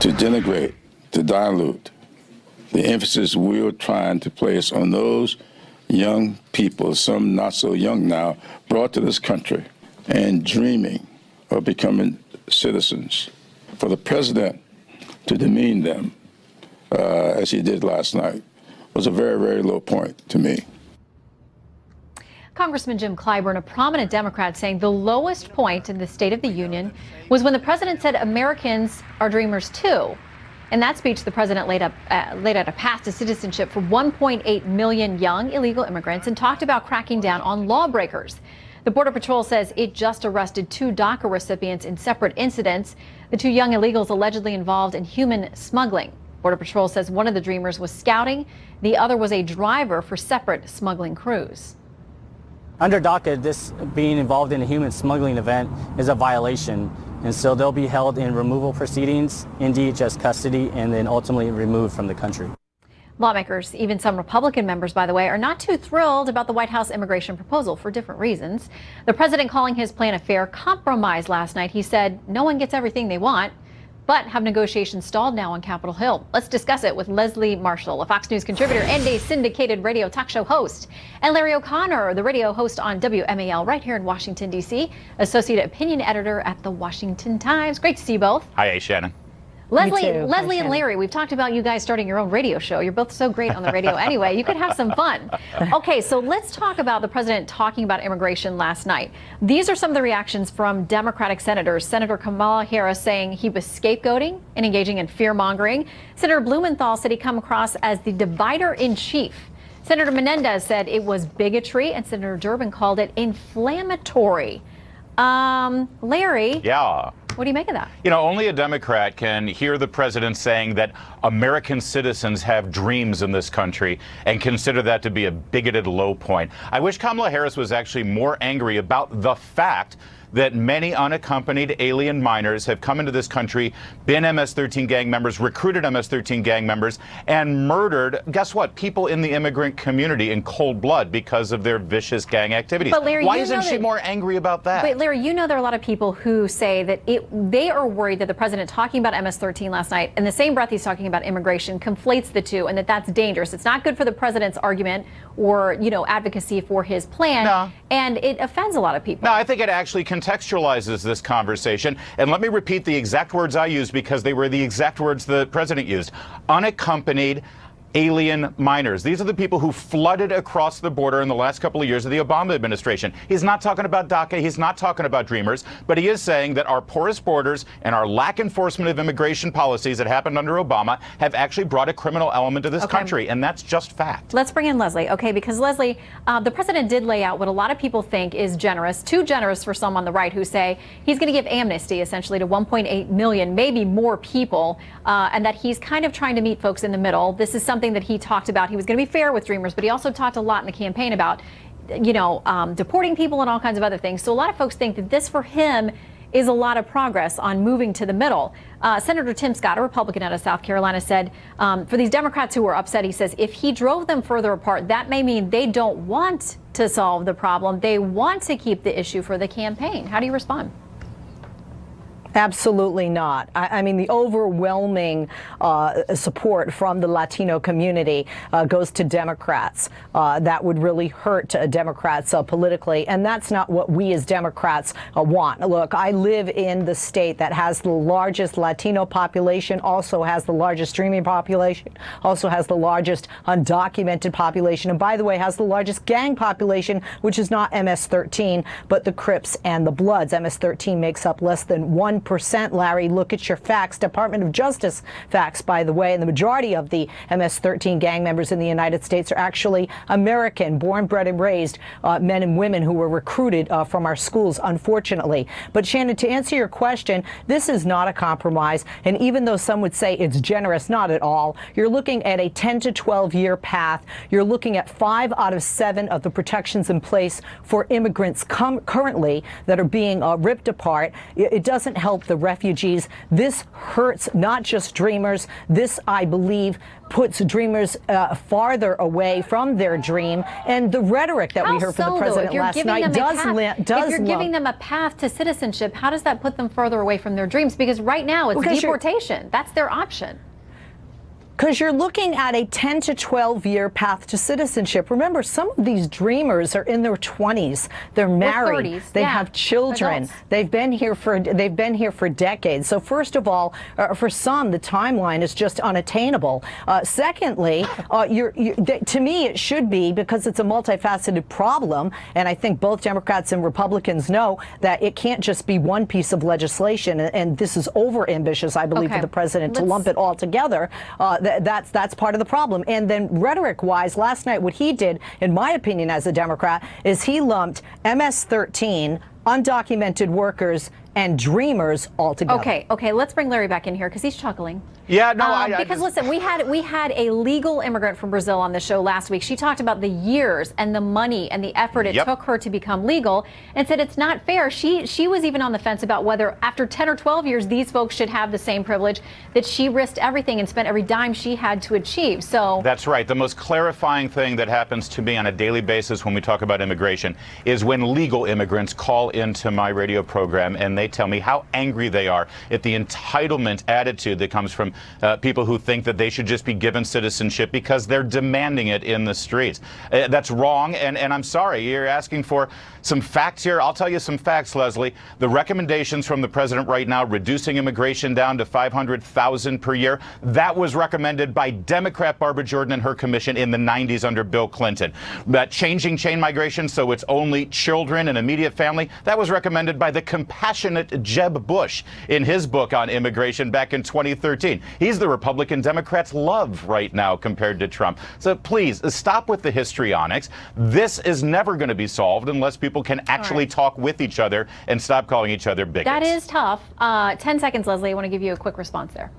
to denigrate, to dilute the emphasis we're trying to place on those young people, some not so young now, brought to this country and dreaming of becoming citizens. For the president to demean them, as he did last night, was a very, very low point to me. Congressman Jim Clyburn, a prominent Democrat, saying the lowest point in the State of the Union was when the president said Americans are dreamers too. In that speech, the president laid out a path to citizenship for 1.8 million young illegal immigrants and talked about cracking down on lawbreakers. The Border Patrol says it just arrested 2 DACA recipients in separate incidents, the 2 young illegals allegedly involved in human smuggling. Border Patrol says one of the dreamers was scouting, the other was a driver for separate smuggling crews. Under DACA, this being involved in a human smuggling event is a violation, and so they'll be held in removal proceedings, in DHS custody, and then ultimately removed from the country. Lawmakers, even some Republican members, by the way, are not too thrilled about the White House immigration proposal for different reasons. The president calling his plan a fair compromise last night. He said no one gets everything they want, but have negotiations stalled now on Capitol Hill. Let's discuss it with Leslie Marshall, a Fox News contributor and a syndicated radio talk show host, and Larry O'Connor, the radio host on WMAL right here in Washington, D.C., associate opinion editor at the Washington Times. Great to see you both. Hi, Shannon. Leslie and Larry, we've talked about you guys starting your own radio show. You're both so great on the radio anyway. You could have some fun. Okay, so let's talk about the president talking about immigration last night. These are some of the reactions from Democratic senators. Senator Kamala Harris saying he was scapegoating and engaging in fear-mongering. Senator Blumenthal said he come across as the divider-in-chief. Senator Menendez said it was bigotry, and Senator Durbin called it inflammatory. Larry? Yeah. What do you make of that? You know, only a Democrat can hear the president saying that American citizens have dreams in this country and consider that to be a bigoted low point. I wish Kamala Harris was actually more angry about the fact that many unaccompanied alien minors have come into this country, been MS-13 gang members, recruited MS-13 gang members, and murdered, guess what, people in the immigrant community in cold blood because of their vicious gang activities. But Larry, why isn't she more angry about that? But Larry, you know there are a lot of people who say that they are worried that the president talking about MS-13 last night, in the same breath he's talking about immigration, conflates the two, and that's dangerous. It's not good for the president's argument or, you know, advocacy for his plan, and it offends a lot of people. No, I think it actually contextualizes this conversation. And let me repeat the exact words I used because they were the exact words the president used. Unaccompanied alien minors. These are the people who flooded across the border in the last couple of years of the Obama administration. He's not talking about DACA. He's not talking about dreamers. But he is saying that our porous borders and our lack enforcement of immigration policies that happened under Obama have actually brought a criminal element to this country. And that's just fact. Let's bring in Leslie. Okay, because Leslie, the president did lay out what a lot of people think is generous, too generous for some on the right who say he's going to give amnesty essentially to 1.8 million, maybe more people, and that he's kind of trying to meet folks in the middle. This is something that he talked about. He was going to be fair with dreamers, but he also talked a lot in the campaign about, you know, deporting people and all kinds of other things. So a lot of folks think that this for him is a lot of progress on moving to the middle. Senator Tim Scott, a Republican out of South Carolina, said for these Democrats who were upset, he says if he drove them further apart, that may mean they don't want to solve the problem. They want to keep the issue for the campaign. How do you respond? Absolutely not. I mean, the overwhelming support from the Latino community goes to Democrats. That would really hurt Democrats politically, and that's not what we as Democrats want. Look, I live in the state that has the largest Latino population, also has the largest streaming population, also has the largest undocumented population, and by the way, has the largest gang population, which is not MS-13, but the Crips and the Bloods. MS-13 makes up less than 1%, Larry. Look at your facts, Department of Justice facts, by the way, and the majority of the MS-13 gang members in the United States are actually American, born, bred, and raised men and women who were recruited from our schools, unfortunately. But Shannon, to answer your question, this is not a compromise, and even though some would say it's generous, not at all. You're looking at a 10 to 12-year path. You're looking at 5 out of 7 of the protections in place for immigrants currently that are being ripped apart. It doesn't help help the refugees. This hurts not just dreamers. This, I believe, puts dreamers farther away from their dream. And the rhetoric that we heard from the president last night if you're giving them a path to citizenship, how does that put them further away from their dreams? Because right now it's deportation. That's their option. Because you're looking at a 10 to 12-year path to citizenship. Remember, some of these dreamers are in their 20s. They're married. 30s, they have children. Adults. They've been here for decades. So first of all, for some, the timeline is just unattainable. Secondly, to me, it should be, because it's a multifaceted problem, and I think both Democrats and Republicans know that it can't just be one piece of legislation, and this is overambitious, I believe, for the president to lump it all together. That's part of the problem. And then rhetoric-wise, last night what he did, in my opinion as a Democrat, is he lumped MS-13, undocumented workers, and dreamers all together. Okay, let's bring Larry back in here because he's chuckling. Yeah, no, because listen, we had a legal immigrant from Brazil on the show last week. She talked about the years and the money and the effort it took her to become legal, and said it's not fair. She was even on the fence about whether after 10 or 12 years these folks should have the same privilege, that she risked everything and spent every dime she had to achieve. So that's right. The most clarifying thing that happens to me on a daily basis when we talk about immigration is when legal immigrants call into my radio program and they tell me how angry they are at the entitlement attitude that comes from people who think that they should just be given citizenship because they're demanding it in the streets. That's wrong, and I'm sorry. You're asking for some facts here. I'll tell you some facts, Leslie. The recommendations from the president right now, reducing immigration down to 500,000 per year, that was recommended by Democrat Barbara Jordan and her commission in the 90s under Bill Clinton. But changing chain migration so it's only children and immediate family, that was recommended by the compassionate Jeb Bush in his book on immigration back in 2013. He's the Republican Democrats love right now compared to Trump. So please stop with the histrionics. This is never going to be solved unless people can actually talk with each other and stop calling each other bigots. that is tough. 10 seconds, Leslie. I want to give you a quick response there.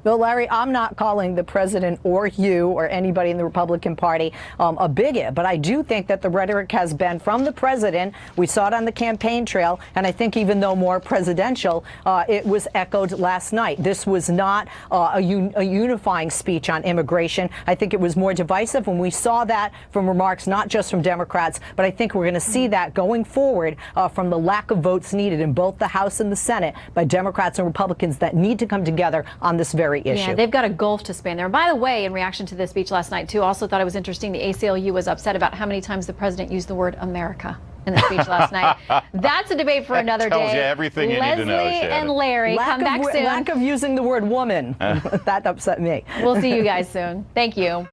Well, Larry, I'm not calling the president or you or anybody in the Republican Party a bigot, but I do think that the rhetoric has been from the president. We saw it on the campaign trail, and I think even though more presidential, it was echoed last night. This was not a unifying speech on immigration. I think it was more divisive, and we saw that from remarks not just from Democrats, but I think we're going to see that going forward from the lack of votes needed in both the House and the Senate by Democrats and Republicans that need to come together on this very issue. Yeah, they've got a gulf to span there. By the way, in reaction to this speech last night, too, also thought it was interesting, the ACLU was upset about how many times the president used the word America in the speech last night. That's a debate for another tells day. you everything you need to know, Leslie and Larry, come back soon. Lack of using the word woman. That upset me. We'll see you guys soon. Thank you.